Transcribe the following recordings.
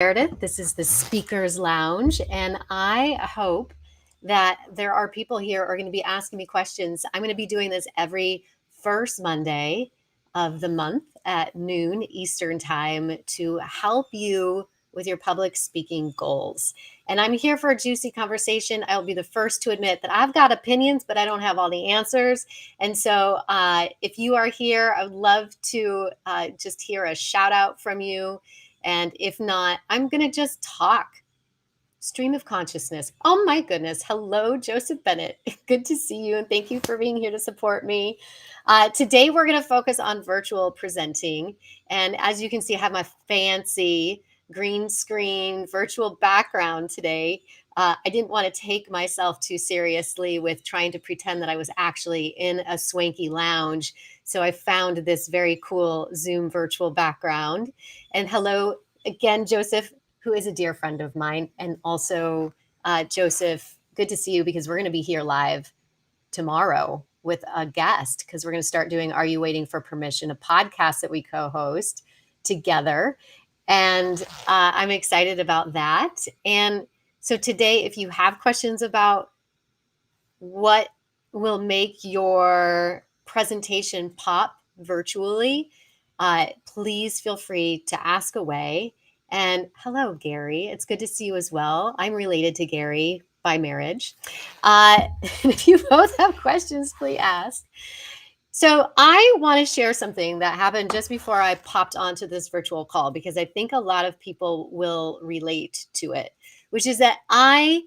Meredith. This is the Speaker's Lounge, and I hope that there are people here who are going to be asking me questions. I'm going to be doing this every first Monday of the month at noon Eastern Time to help you with your public speaking goals. And I'm here for a juicy conversation. I'll be the first to admit that I've got opinions, but I don't have all the answers. And so if you are here, I would love to just hear a shout out from you. And if not, I'm going to just talk. Stream of consciousness. Oh my goodness. Hello, Joseph Bennett. Good to see you. And thank you for being here to support me. Today, we're going to focus on virtual presenting. And as you can see, I have my fancy green screen virtual background today. I didn't want to take myself too seriously with trying to pretend that I was actually in a swanky lounge. So I found this very cool Zoom virtual background. And hello again, Joseph, who is a dear friend of mine. And also, Joseph, good to see you because we're going to be here live tomorrow with a guest because we're going to start doing Are You Waiting for Permission, a podcast that we co-host together. And I'm excited about that. And so today, if you have questions about what will make your presentation pop virtually, please feel free to ask away. And hello, Gary. It's good to see you as well. I'm related to Gary by marriage. If you both have questions, please ask. So I want to share something that happened just before I popped onto this virtual call because I think a lot of people will relate to it, which is that I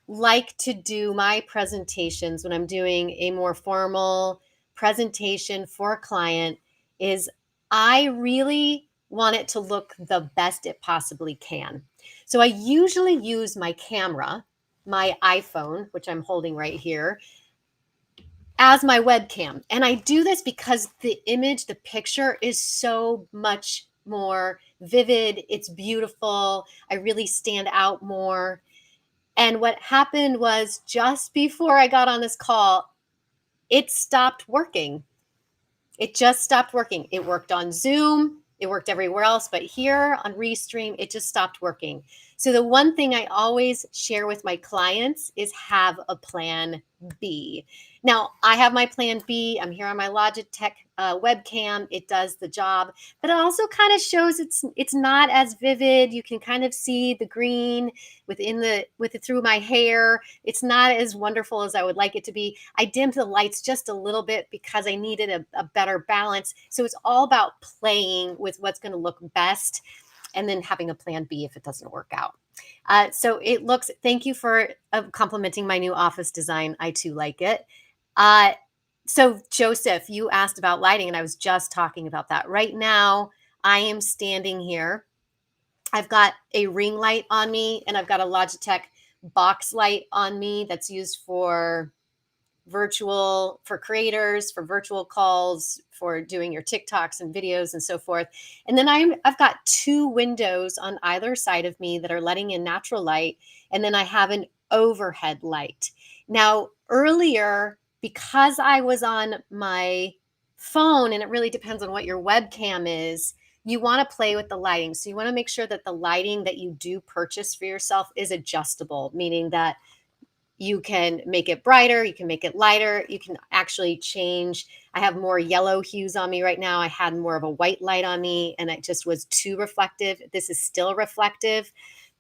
like to do my presentations when I'm doing a more formal presentation for a client is I really want it to look the best it possibly can. So I usually use my camera, my iPhone, which I'm holding right here, as my webcam. And I do this because the image, the picture is so much more vivid. It's beautiful. I really stand out more. And what happened was just before I got on this call, it stopped working. It just stopped working. It worked on Zoom. It worked everywhere else. But here on Restream, it just stopped working. So the one thing I always share with my clients is have a plan B. Now, I have my plan B. I'm here on my Logitech webcam. It does the job, but it also kind of shows it's not as vivid. You can kind of see the green with it through my hair. It's not as wonderful as I would like it to be. I dimmed the lights just a little bit because I needed a better balance. So it's all about playing with what's going to look best and then having a plan B if it doesn't work out. So it looks, thank you for complimenting my new office design. I too like it. So Joseph, you asked about lighting and I was just talking about that. Right now, I am standing here. I've got a ring light on me and I've got a Logitech box light on me that's used for creators, for virtual calls, for doing your TikToks and videos and so forth. And then I've got two windows on either side of me that are letting in natural light. And then I have an overhead light. Now, earlier, because I was on my phone, and it really depends on what your webcam is, you want to play with the lighting. So you want to make sure that the lighting that you do purchase for yourself is adjustable, meaning that you can make it brighter, you can make it lighter, you can actually change. I have more yellow hues on me right now. I had more of a white light on me and it just was too reflective. This is still reflective,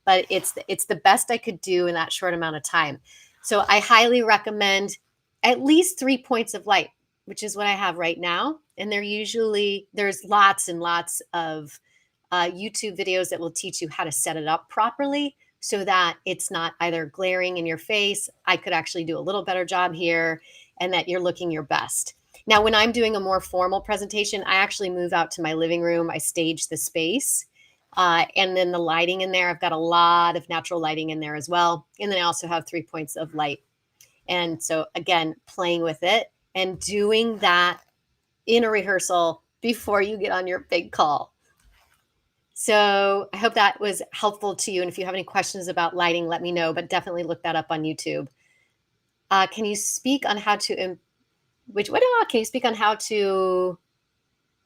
but it's the best I could do in that short amount of time. So I highly recommend at least 3 points of light, which is what I have right now. And there's lots and lots of YouTube videos that will teach you how to set it up properly so that it's not either glaring in your face. I could actually do a little better job here and that you're looking your best. Now, when I'm doing a more formal presentation, I actually move out to my living room. I stage the space. And then the lighting in there, I've got a lot of natural lighting in there as well. And then I also have 3 points of light. And so again, playing with it and doing that in a rehearsal before you get on your big call. So I hope that was helpful to you. And if you have any questions about lighting, let me know, but definitely look that up on YouTube. Can you speak on how to, can you speak on how to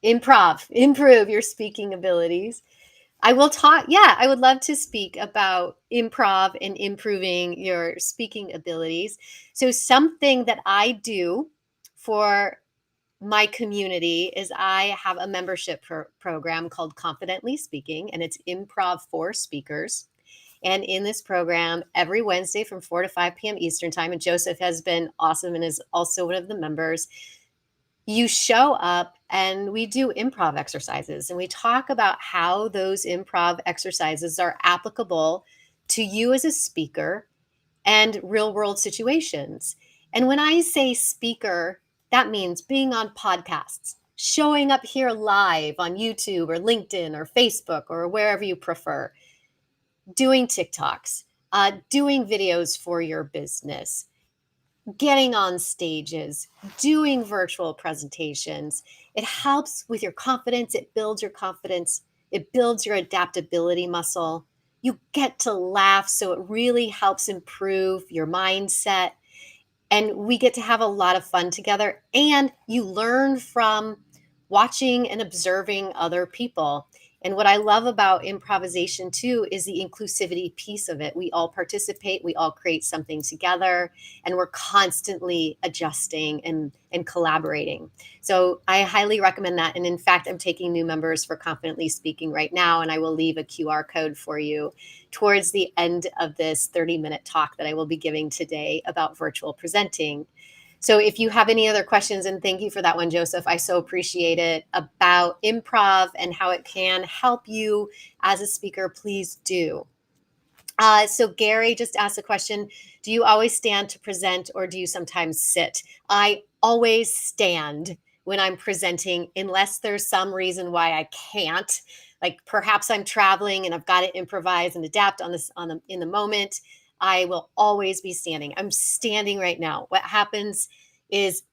improve your speaking abilities? I will talk. Yeah, I would love to speak about improv and improving your speaking abilities. So, something that I do for my community is I have a membership program called Confidently Speaking, and it's improv for speakers. And in this program, every Wednesday from 4 to 5 p.m. Eastern Time, and Joseph has been awesome and is also one of the members, you show up and we do improv exercises and we talk about how those improv exercises are applicable to you as a speaker and real world situations. And when I say speaker, that means being on podcasts, showing up here live on YouTube or LinkedIn or Facebook or wherever you prefer, doing TikToks, doing videos for your business, getting on stages, doing virtual presentations. It helps with your confidence. It builds your confidence. It builds your adaptability muscle. You get to laugh, so it really helps improve your mindset. And we get to have a lot of fun together. And you learn from watching and observing other people. And what I love about improvisation too is the inclusivity piece of it. We all participate, we all create something together, and we're constantly adjusting and collaborating. So I highly recommend that. And in fact, I'm taking new members for Confidently Speaking right now, and I will leave a QR code for you towards the end of this 30-minute talk that I will be giving today about virtual presenting. So if you have any other questions, and thank you for that one, Joseph, I so appreciate it, about improv and how it can help you as a speaker, please do. So Gary just asked a question. Do you always stand to present or do you sometimes sit? I always stand when I'm presenting unless there's some reason why I can't. Like perhaps I'm traveling and I've got to improvise and adapt in the moment. I will always be standing. I'm standing right now. What happens is,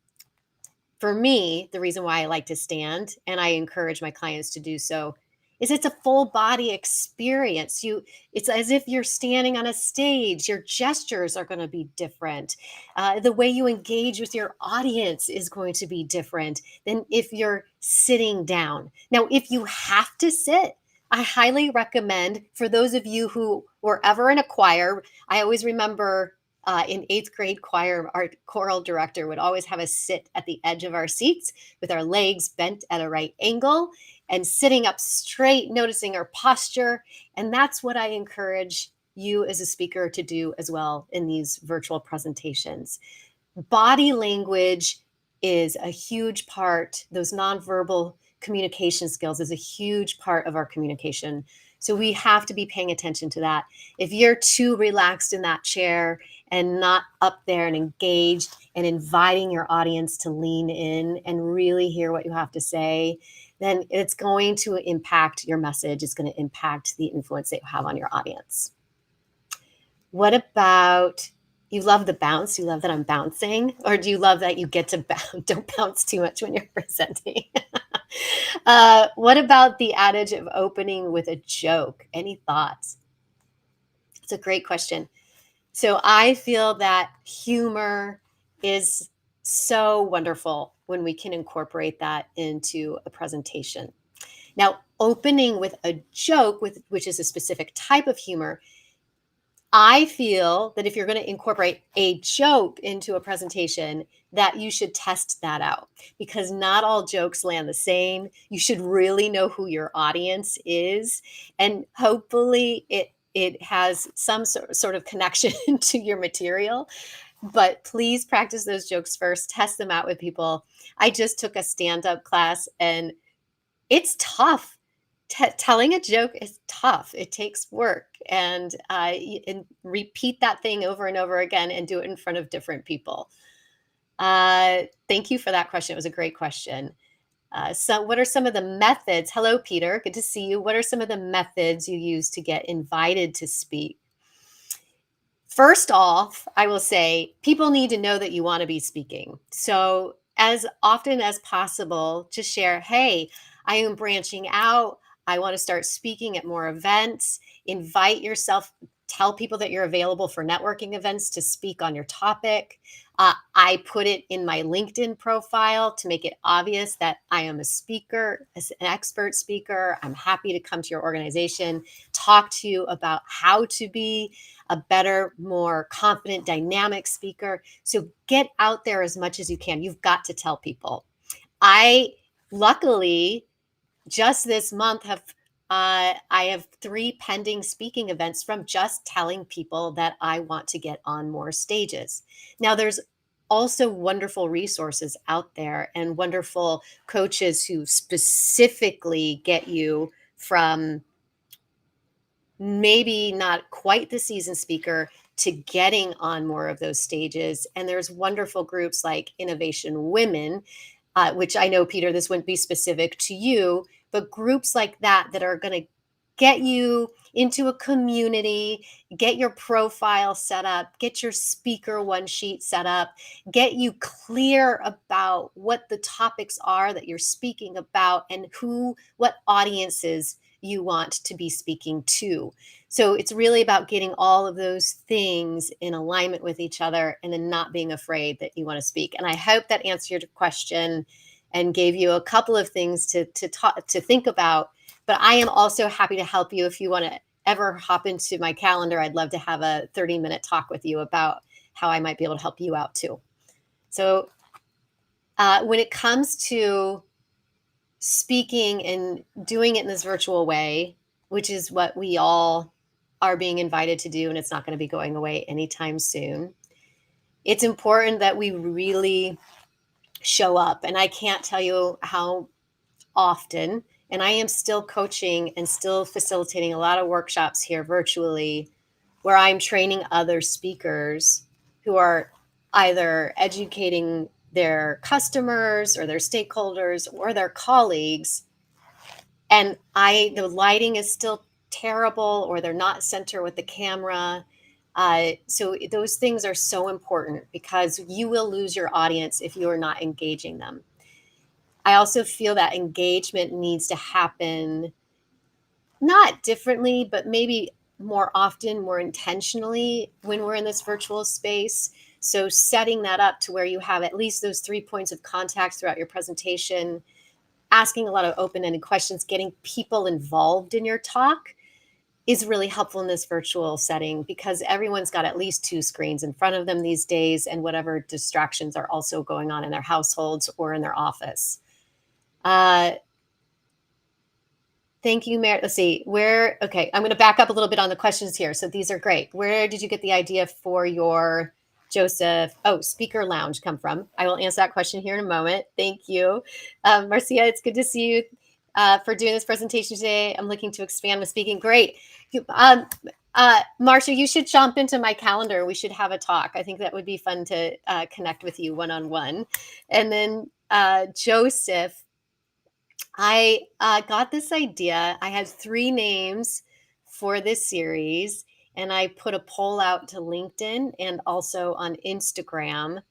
for me, the reason why I like to stand, and I encourage my clients to do so, is it's a full body experience. It's as if you're standing on a stage. Your gestures are going to be different. The way you engage with your audience is going to be different than if you're sitting down. Now, if you have to sit, I highly recommend, for those of you who were ever in a choir, I always remember in eighth grade choir, our choral director would always have us sit at the edge of our seats with our legs bent at a right angle and sitting up straight, noticing our posture. And that's what I encourage you as a speaker to do as well in these virtual presentations. Body language is a huge part. Those nonverbal communication skills is a huge part of our communication. So we have to be paying attention to that. If you're too relaxed in that chair and not up there and engaged and inviting your audience to lean in and really hear what you have to say, then it's going to impact your message. It's going to impact the influence that you have on your audience. What about, you love the bounce? You love that I'm bouncing? Or do you love that you get to bounce? Don't bounce too much when you're presenting. What about the adage of opening with a joke? Any thoughts? It's a great question. So I feel that humor is so wonderful when we can incorporate that into a presentation. Now, opening with a joke, which is a specific type of humor, I feel that if you're going to incorporate a joke into a presentation, that you should test that out, because not all jokes land the same. You should really know who your audience is, and hopefully it has some sort of connection to your material. But please practice those jokes first, test them out with people. I just took a stand-up class and it's tough. Telling a joke is tough. It takes work, and repeat that thing over and over again and do it in front of different people. Thank you for that question. It was a great question. So what are some of the methods? Hello, Peter. Good to see you. What are some of the methods you use to get invited to speak? First off, I will say people need to know that you want to be speaking. So as often as possible, just share, hey, I am branching out. I want to start speaking at more events. Invite yourself. Tell people that you're available for networking events to speak on your topic. I put it in my LinkedIn profile to make it obvious that I am a speaker, an expert speaker. I'm happy to come to your organization, talk to you about how to be a better, more confident, dynamic speaker. So get out there as much as you can. You've got to tell people. I luckily just this month I have 3 pending speaking events from just telling people that I want to get on more stages. Now there's also wonderful resources out there and wonderful coaches who specifically get you from maybe not quite the seasoned speaker to getting on more of those stages. And there's wonderful groups like Innovation Women, which I know, Peter, this wouldn't be specific to you, but groups like that that are going to get you into a community, get your profile set up, get your speaker one sheet set up, get you clear about what the topics are that you're speaking about and what audiences you want to be speaking to. So it's really about getting all of those things in alignment with each other and then not being afraid that you want to speak. And I hope that answered your question and gave you a couple of things to think about. But I am also happy to help you if you want to ever hop into my calendar. I'd love to have a 30-minute talk with you about how I might be able to help you out too. So when it comes to speaking and doing it in this virtual way, which is what we all are being invited to do, and it's not going to be going away anytime soon, it's important that we really show up. And I can't tell you how often, and I am still coaching and still facilitating a lot of workshops here virtually where I'm training other speakers who are either educating their customers or their stakeholders or their colleagues. And the lighting is still terrible, or they're not center with the camera. So those things are so important because you will lose your audience if you are not engaging them. I also feel that engagement needs to happen not differently, but maybe more often, more intentionally when we're in this virtual space. So setting that up to where you have at least those 3 points of contact throughout your presentation, asking a lot of open-ended questions, getting people involved in your talk is really helpful in this virtual setting because everyone's got at least 2 screens in front of them these days and whatever distractions are also going on in their households or in their office. Thank you, Meredith. Let's see, okay, I'm going to back up a little bit on the questions here. So these are great. Where did you get the idea for your Joseph? Oh, speaker lounge come from? I will answer that question here in a moment. Thank you. Marcia, it's good to see you for doing this presentation today. I'm looking to expand my speaking. Great. Marcia, you should jump into my calendar. We should have a talk. I think that would be fun to connect with you one-on-one. And then Joseph, I got this idea. I had 3 names for this series, and I put a poll out to LinkedIn and also on Instagram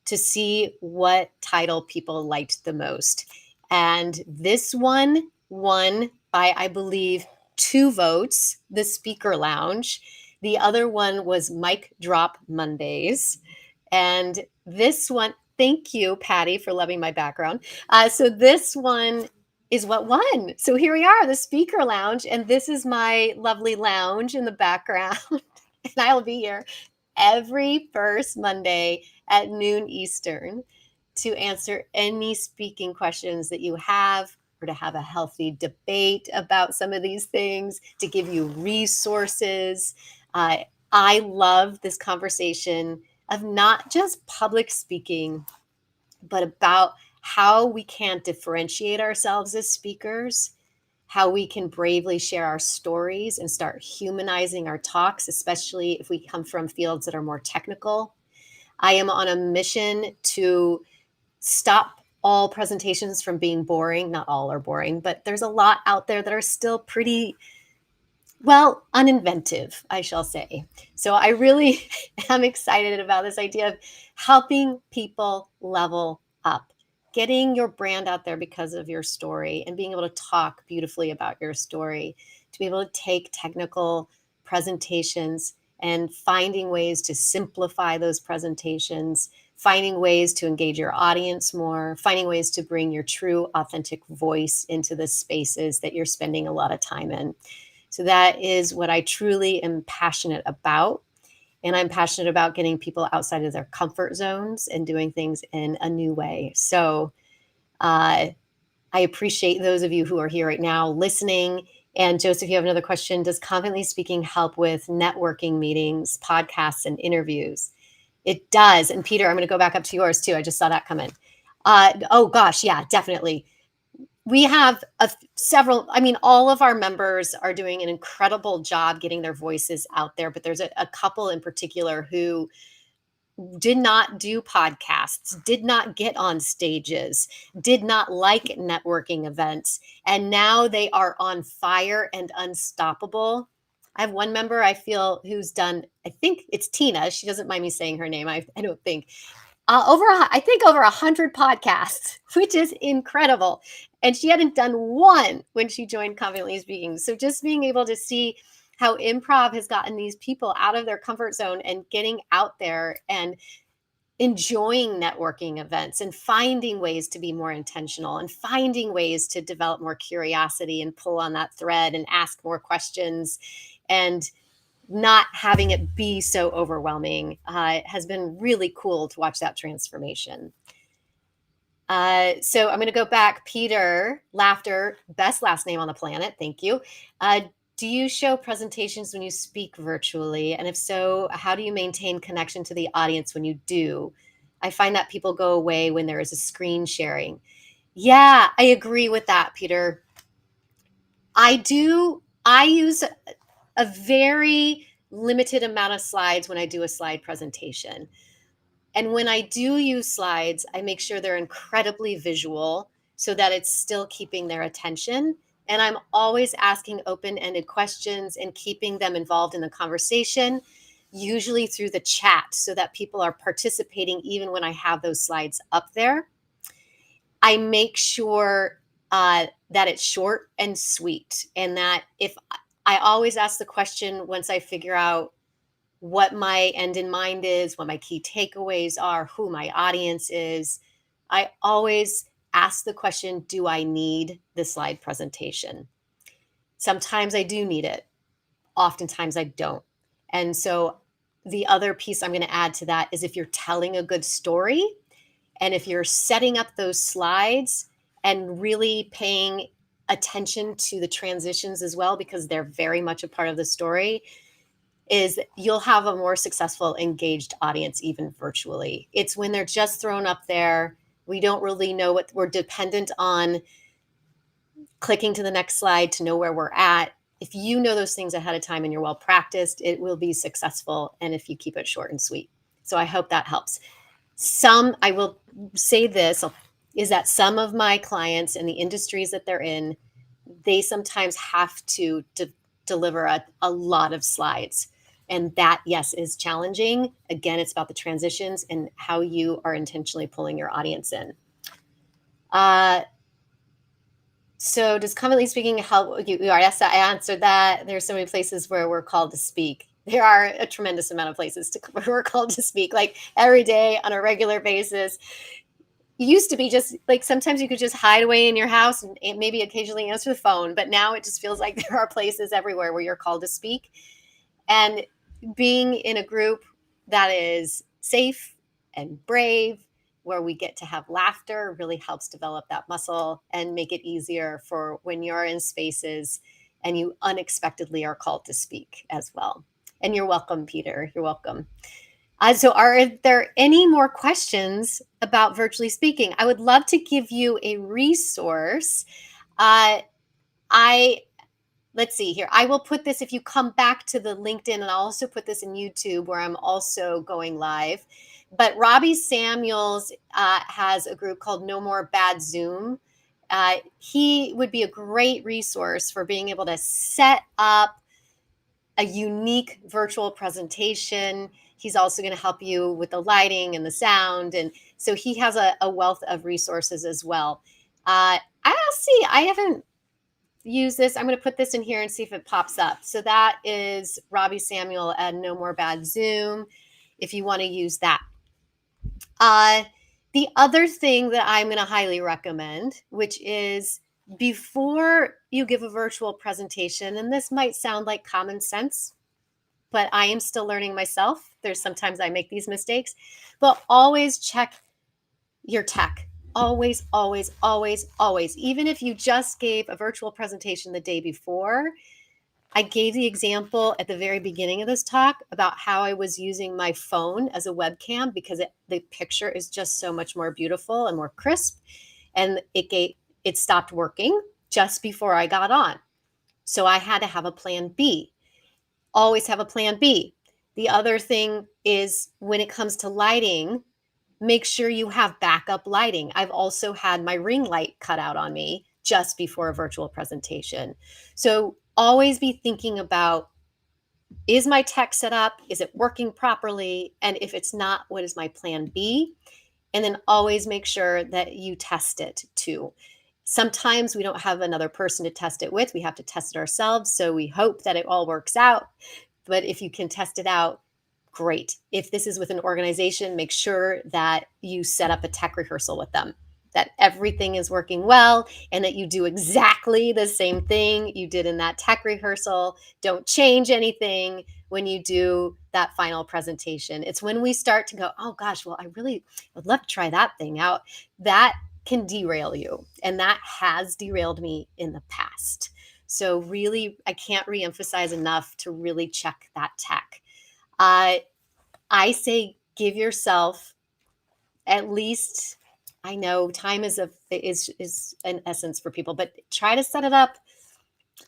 to see what title people liked the most. And this one won by, I believe, 2 votes, the Speaker Lounge. The other one was Mic Drop Mondays. And this one, thank you, Patty, for loving my background. So this one is what won. So here we are, the Speaker Lounge, and this is my lovely lounge in the background. And I'll be here every first Monday at noon Eastern to answer any speaking questions that you have or to have a healthy debate about some of these things, to give you resources. I love this conversation of not just public speaking, but about how we can differentiate ourselves as speakers, how we can bravely share our stories and start humanizing our talks, especially if we come from fields that are more technical. I am on a mission to stop all presentations from being boring. Not all are boring, but there's a lot out there that are still pretty, well, uninventive, I shall say. So I really am excited about this idea of helping people level up, getting your brand out there because of your story and being able to talk beautifully about your story, to be able to take technical presentations and finding ways to simplify those presentations, finding ways to engage your audience more, finding ways to bring your true, authentic voice into the spaces that you're spending a lot of time in. So that is what I truly am passionate about. And I'm passionate about getting people outside of their comfort zones and doing things in a new way. So I appreciate those of you who are here right now listening. And Joseph, you have another question. Does Confidently Speaking help with networking meetings, podcasts, and interviews? It does. And Peter, I'm going to go back up to yours too. I just saw that come in. Oh gosh, yeah, definitely. We have several, I mean, all of our members are doing an incredible job getting their voices out there, but there's a couple in particular who did not do podcasts, did not get on stages, did not like networking events, and now they are on fire and unstoppable. I have one member I feel who's done, I think it's Tina. She doesn't mind me saying her name. I don't think I think over 100 podcasts, which is incredible. And she hadn't done one when she joined Confidently Speaking. So just being able to see how improv has gotten these people out of their comfort zone and getting out there and enjoying networking events and finding ways to be more intentional and finding ways to develop more curiosity and pull on that thread and ask more questions and not having it be so overwhelming has been really cool to watch that transformation. So I'm going to go back. Peter, Laughter, best last name on the planet. Thank you. Do you show presentations when you speak virtually? And if so, how do you maintain connection to the audience when you do? I find that people go away when there is a screen sharing. Yeah, I agree with that, Peter. I use a very limited amount of slides when I do a slide presentation. And when I do use slides, I make sure they're incredibly visual so that it's still keeping their attention. And I'm always asking open-ended questions and keeping them involved in the conversation, usually through the chat, so that people are participating even when I have those slides up there. I make sure that it's short and sweet, and that if I always ask the question once I figure out what my end in mind is, what my key takeaways are, who my audience is, I always ask the question, do I need the slide presentation? Sometimes I do need it. Oftentimes I don't. And so the other piece I'm going to add to that is if you're telling a good story and if you're setting up those slides and really paying attention to the transitions as well, because they're very much a part of the story, is you'll have a more successful, engaged audience, even virtually. It's when they're just thrown up there, we don't really know what we're dependent on clicking to the next slide to know where we're at. If you know those things ahead of time and you're well practiced, it will be successful. And if you keep it short and sweet. So I hope that helps. I will say this, is that some of my clients in the industries that they're in, they sometimes have to deliver a lot of slides. And that, yes, is challenging. Again, it's about the transitions and how you are intentionally pulling your audience in. So does Confidently Speaking help? Yes, I answered that. There's so many places where we're called to speak. There are a tremendous amount of places where we're called to speak, like every day on a regular basis. It used to be just like sometimes you could just hide away in your house and maybe occasionally answer the phone. But now it just feels like there are places everywhere where you're called to speak. And being in a group that is safe and brave, where we get to have laughter, really helps develop that muscle and make it easier for when you're in spaces and you unexpectedly are called to speak as well. And you're welcome, Peter. You're welcome. So are there any more questions about virtually speaking? I would love to give you a resource. Let's see here. I will put this, if you come back to the LinkedIn, and I'll also put this in YouTube where I'm also going live. But Robbie Samuels has a group called No More Bad Zoom. He would be a great resource for being able to set up a unique virtual presentation. He's also going to help you with the lighting and the sound. And so he has a wealth of resources as well. I haven't use this. I'm going to put this in here and see if it pops up. So that is Robbie Samuel at No More Bad Zoom, if you want to use that. The other thing that I'm going to highly recommend, which is before you give a virtual presentation, and this might sound like common sense, but I am still learning myself. There's sometimes I make these mistakes, but always check your tech. Always, always, always, always. Even if you just gave a virtual presentation the day before, I gave the example at the very beginning of this talk about how I was using my phone as a webcam because the picture is just so much more beautiful and more crisp. And it stopped working just before I got on. So I had to have a plan B. Always have a plan B. The other thing is when it comes to lighting, make sure you have backup lighting. I've also had my ring light cut out on me just before a virtual presentation. So always be thinking about, is my tech set up? Is it working properly? And if it's not, what is my plan B? And then always make sure that you test it too. Sometimes we don't have another person to test it with. We have to test it ourselves. So we hope that it all works out. But if you can test it out, great. If this is with an organization, make sure that you set up a tech rehearsal with them, that everything is working well, and that you do exactly the same thing you did in that tech rehearsal. Don't change anything when you do that final presentation. It's when we start to go, oh gosh, well, I really would love to try that thing out. That can derail you. And that has derailed me in the past. So really, I can't reemphasize enough to really check that tech. I say give yourself at least, I know time is an essence for people, but try to set it up,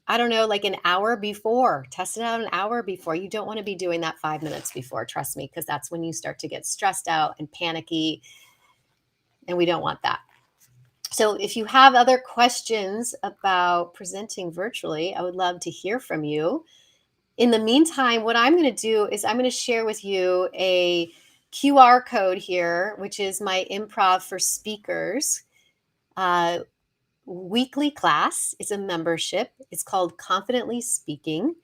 I don't know, like an hour before. Test it out an hour before. You don't want to be doing that 5 minutes before, trust me, because that's when you start to get stressed out and panicky, and we don't want that. So if you have other questions about presenting virtually, I would love to hear from you. In the meantime, what I'm going to do is I'm going to share with you a QR code here, which is my Improv for Speakers weekly class. It's a membership. It's called Confidently Speaking.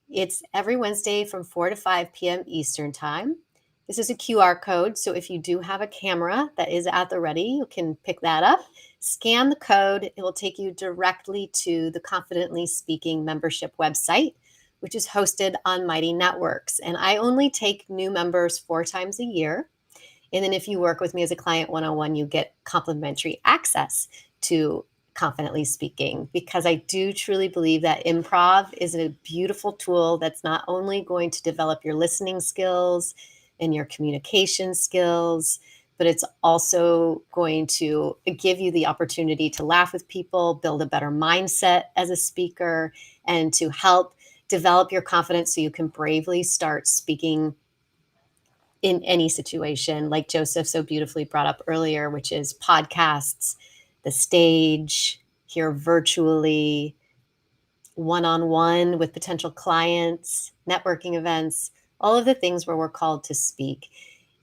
It's every Wednesday from 4 to 5 p.m. Eastern Time. This is a QR code, so if you do have a camera that is at the ready, you can pick that up, scan the code. It will take you directly to the Confidently Speaking membership website, which is hosted on Mighty Networks. And I only take new members 4 times a year. And then if you work with me as a client one-on-one, you get complimentary access to Confidently Speaking, because I do truly believe that improv is a beautiful tool that's not only going to develop your listening skills and your communication skills, but it's also going to give you the opportunity to laugh with people, build a better mindset as a speaker, and to help develop your confidence so you can bravely start speaking in any situation, like Joseph so beautifully brought up earlier, which is podcasts, the stage, here virtually, one-on-one with potential clients, networking events, all of the things where we're called to speak.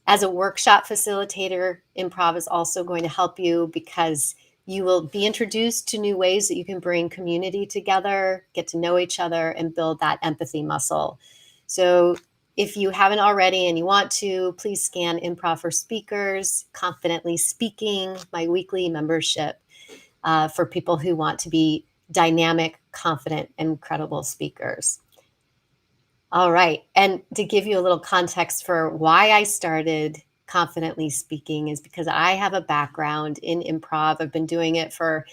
As a workshop facilitator, improv is also going to help you because you will be introduced to new ways that you can bring community together, get to know each other, and build that empathy muscle. So if you haven't already and you want to, please scan Improv for Speakers, Confidently Speaking, my weekly membership for people who want to be dynamic, confident, and credible speakers. All right. And to give you a little context for why I started Confidently Speaking is because I have a background in improv. I've been doing it for,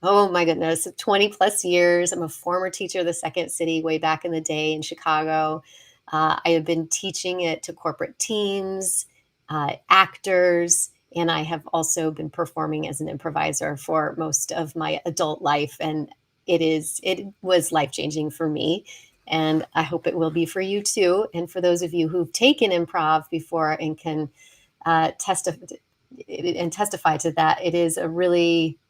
oh my goodness, 20 plus years. I'm a former teacher of the Second City way back in the day in Chicago. I have been teaching it to corporate teams, actors, and I have also been performing as an improviser for most of my adult life. And it was life-changing for me. And I hope it will be for you too. And for those of you who've taken improv before and can testify to that, it is a really,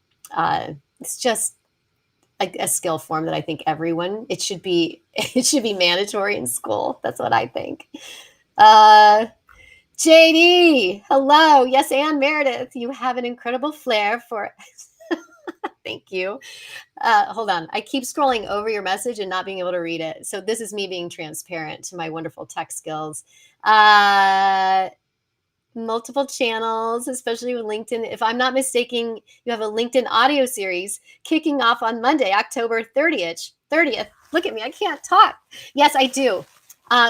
it's just a skill form that I think it should be mandatory in school. That's what I think. JD, hello. Yes, and Meridith, you have an incredible flair for Thank you. Hold on. I keep scrolling over your message and not being able to read it. So this is me being transparent to my wonderful tech skills. Uh, Multiple channels, especially with LinkedIn. If I'm not mistaken, you have a LinkedIn audio series kicking off on Monday, October 30th. 30th. Look at me. I can't talk. Yes, I do.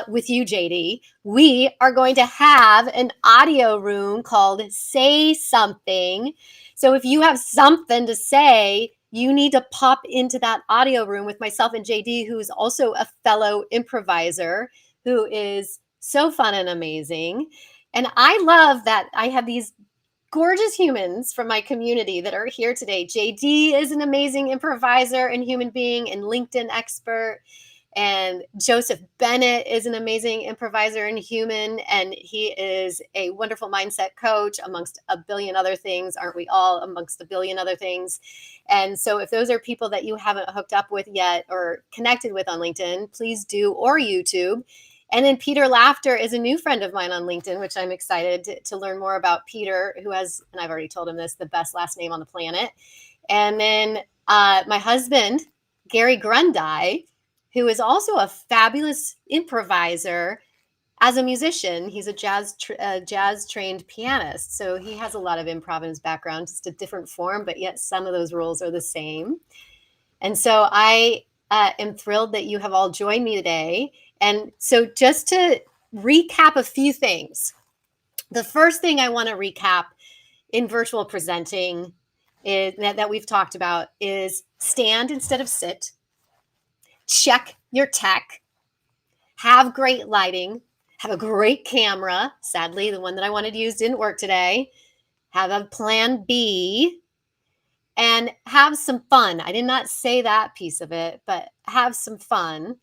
With you, JD, we are going to have an audio room called Say Something. So if you have something to say, you need to pop into that audio room with myself and JD, who's also a fellow improviser, who is so fun and amazing. And I love that I have these gorgeous humans from my community that are here today. JD is an amazing improviser and human being and LinkedIn expert. And Joseph Bennett is an amazing improviser and human. And he is a wonderful mindset coach, amongst a billion other things. Aren't we all, amongst a billion other things? And so if those are people that you haven't hooked up with yet or connected with on LinkedIn, please do, or YouTube. And then Peter Laughter is a new friend of mine on LinkedIn, which I'm excited to learn more about. Peter, who has, and I've already told him this, the best last name on the planet. And then my husband, Gary Grundy, who is also a fabulous improviser as a musician. He's a jazz trained pianist. So he has a lot of improv in his background, just a different form, but yet some of those rules are the same. And so I am thrilled that you have all joined me today. And so just to recap a few things, the first thing I want to recap in virtual presenting is that we've talked about is stand instead of sit, check your tech, have great lighting, have a great camera. Sadly, the one that I wanted to use didn't work today. Have a plan B, and have some fun. I did not say that piece of it, but have some fun.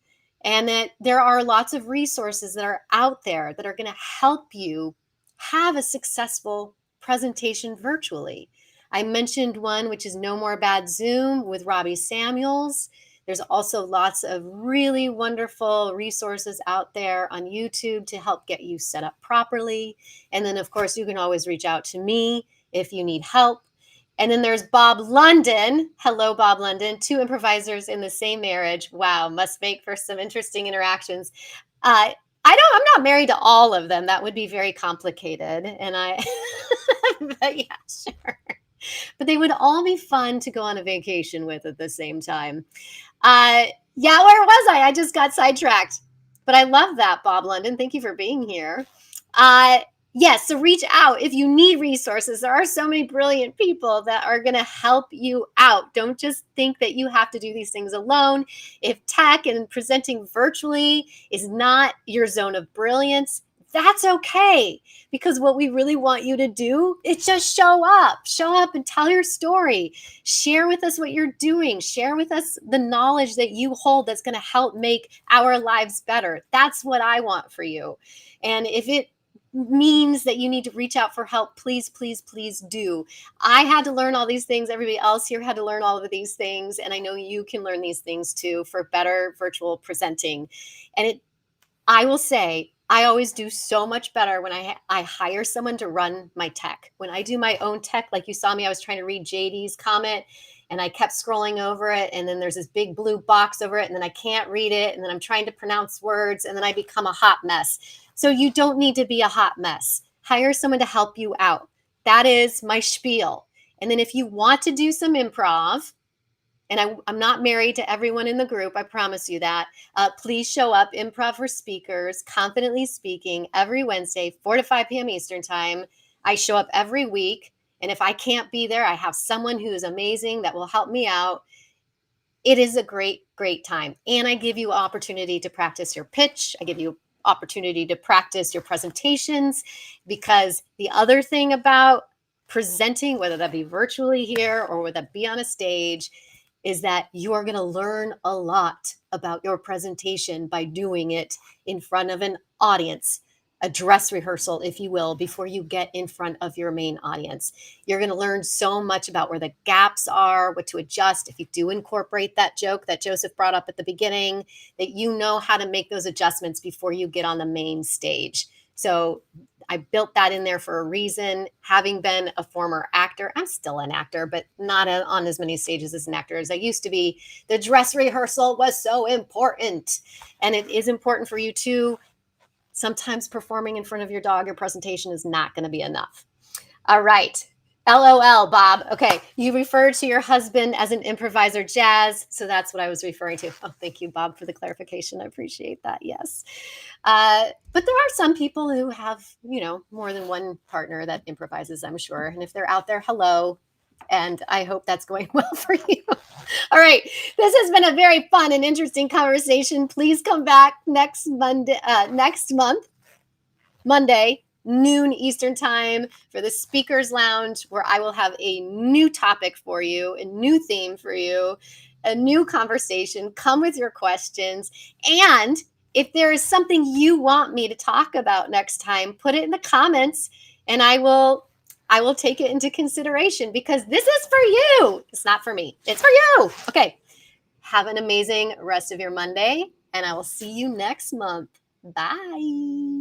And that there are lots of resources that are out there that are going to help you have a successful presentation virtually. I mentioned one, which is No More Bad Zoom with Robbie Samuels. There's also lots of really wonderful resources out there on YouTube to help get you set up properly. And then, of course, you can always reach out to me if you need help. And then there's Bob London. Hello, Bob London. Two improvisers in the same marriage. Wow, must make for some interesting interactions. I'm not married to all of them. That would be very complicated. And but yeah, sure. But they would all be fun to go on a vacation with at the same time. Yeah, where was I? I just got sidetracked. But I love that, Bob London. Thank you for being here. Yes, so reach out if you need resources. There are so many brilliant people that are going to help you out. Don't just think that you have to do these things alone. If tech and presenting virtually is not your zone of brilliance, that's okay. Because what we really want you to do is just show up and tell your story. Share with us what you're doing. Share with us the knowledge that you hold that's going to help make our lives better. That's what I want for you. And if it means that you need to reach out for help, please, please, please do. I had to learn all these things. Everybody else here had to learn all of these things. And I know you can learn these things too for better virtual presenting. And I will say, I always do so much better when I hire someone to run my tech. When I do my own tech, like you saw me, I was trying to read JD's comment and I kept scrolling over it. And then there's this big blue box over it. And then I can't read it. And then I'm trying to pronounce words. And then I become a hot mess. So you don't need to be a hot mess. Hire someone to help you out. That is my spiel. And then if you want to do some improv, and I'm not married to everyone in the group, I promise you that. Please show up, Improv for Speakers, Confidently Speaking, every Wednesday, 4 to 5 p.m. Eastern Time. I show up every week. And if I can't be there, I have someone who is amazing that will help me out. It is a great, great time. And I give you opportunity to practice your pitch. I give you opportunity to practice your presentations, because the other thing about presenting, whether that be virtually here or whether that be on a stage, is that you are going to learn a lot about your presentation by doing it in front of an audience, a dress rehearsal, if you will, before you get in front of your main audience. You're going to learn so much about where the gaps are, what to adjust. If you do incorporate that joke that Joseph brought up at the beginning, that you know how to make those adjustments before you get on the main stage. So I built that in there for a reason. Having been a former actor, actor. I'm still an actor, but not on as many stages as an actor as I used to be. The dress rehearsal was so important, and it is important for you too. Sometimes performing in front of your dog or presentation is not going to be enough. All right. LOL, Bob. Okay. You referred to your husband as an improviser jazz. So that's what I was referring to. Oh, thank you, Bob, for the clarification. I appreciate that. Yes. But there are some people who have, more than one partner that improvises, I'm sure. And if they're out there, hello. And I hope that's going well for you. All right. This has been a very fun and interesting conversation. Please come back next month, Monday, noon Eastern time, for the Speakers Lounge, where I will have a new topic for you, a new theme for you, a new conversation. Come with your questions. And if there is something you want me to talk about next time, put it in the comments and I will take it into consideration, because this is for you. It's not for me. It's for you. Okay. Have an amazing rest of your Monday, and I will see you next month. Bye.